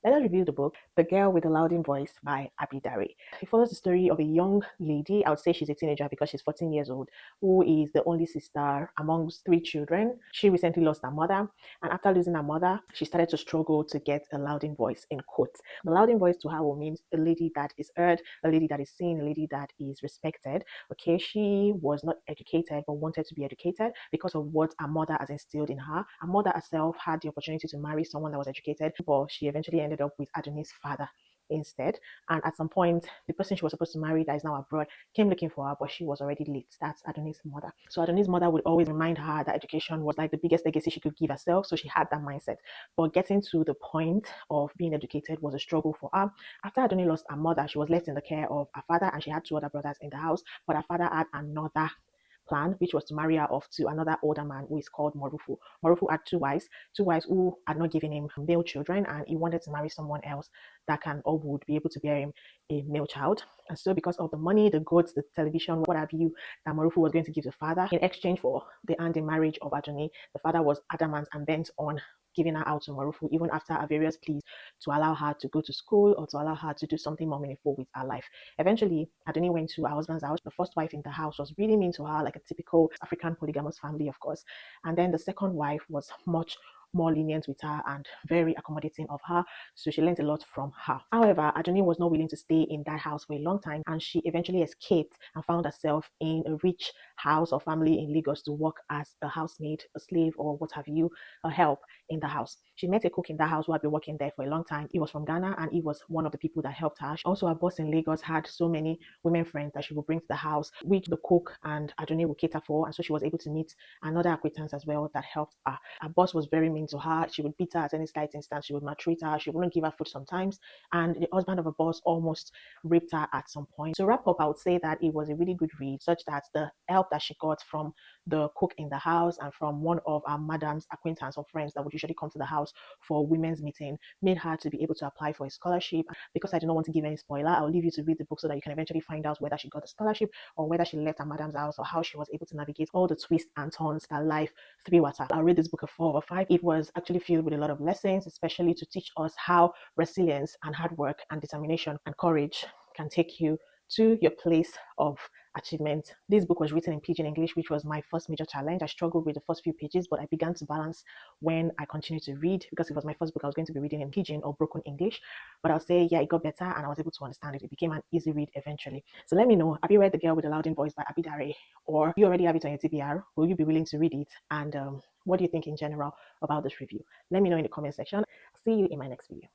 Let us review the book, The Girl with the Louding Voice by Abidare. It follows the story of a young lady, I would say she's a teenager because she's 14 years old, who is the only sister amongst three children. She recently lost her mother, and after losing her mother, she started to struggle to get a louding voice in quotes. The louding voice to her will mean a lady that is heard, a lady that is seen, a lady that is respected. Okay, she was not educated but wanted to be educated because of what her mother has instilled in her. Her mother herself had the opportunity to marry someone that was educated, but she eventually ended up with Adoni's father instead. And at some point, the person she was supposed to marry that is now abroad came looking for her, but she was already late. That's Adonis' mother. So Adonis' mother would always remind her that education was like the biggest legacy she could give herself. So she had that mindset. But getting to the point of being educated was a struggle for her. After Adonis lost her mother, she was left in the care of her father, and she had two other brothers in the house. But her father had another plan, which was to marry her off to another older man who is called Morufu. Morufu had two wives who had not given him male children, and he wanted to marry someone else that can or would be able to bear him a male child. And so, because of the money, the goods, the television, what have you, that Morufu was going to give the father in exchange for the hand in marriage of Adoni, the father was adamant and bent on giving her out to Morufu, even after her various pleas to allow her to go to school or to allow her to do something more meaningful with her life. Eventually, Adoni went to her husband's house. The first wife in the house was really mean to her, like a typical African polygamous family, of course. And then the second wife was much more lenient with her and very accommodating of her. So she learned a lot from her. However, Adoni was not willing to stay in that house for a long time, and she eventually escaped and found herself in a rich house or family in Lagos to work as a housemaid, a slave, or what have you, a help in the house. She met a cook in that house who had been working there for a long time. He was from Ghana, and he was one of the people that helped her. Also, her boss in Lagos had so many women friends that she would bring to the house, which the cook and Adoni would cater for. And so she was able to meet another acquaintance as well that helped her. Her boss was very mean to her. She would beat her at any slight instance. She would maltreat her. She wouldn't give her food sometimes. And the husband of a boss almost raped her at some point. To wrap up, I would say that it was a really good read, such that the help that she got from the cook in the house and from one of our madam's acquaintance or friends that would usually come to the house for women's meeting made her to be able to apply for a scholarship. Because I do not want to give any spoiler, I'll leave you to read the book so that you can eventually find out whether she got a scholarship or whether she left her madam's house or how she was able to navigate all the twists and turns that life threw at her. I'll read this book a 4 or 5. It was actually filled with a lot of lessons, especially to teach us how resilience and hard work and determination and courage can take you to your place of achievement. This book was written in Pidgin English, which was my first major challenge. I struggled with the first few pages, but I began to balance when I continued to read because it was my first book I was going to be reading in Pidgin or broken English. But I'll say, yeah, it got better and I was able to understand it. It became an easy read eventually. So let me know, have you read The Girl with the Louding Voice by Abidare, or you already have it on your TBR? Will you be willing to read it? And what do you think in general about this review? Let me know in the comment section. See you in my next video.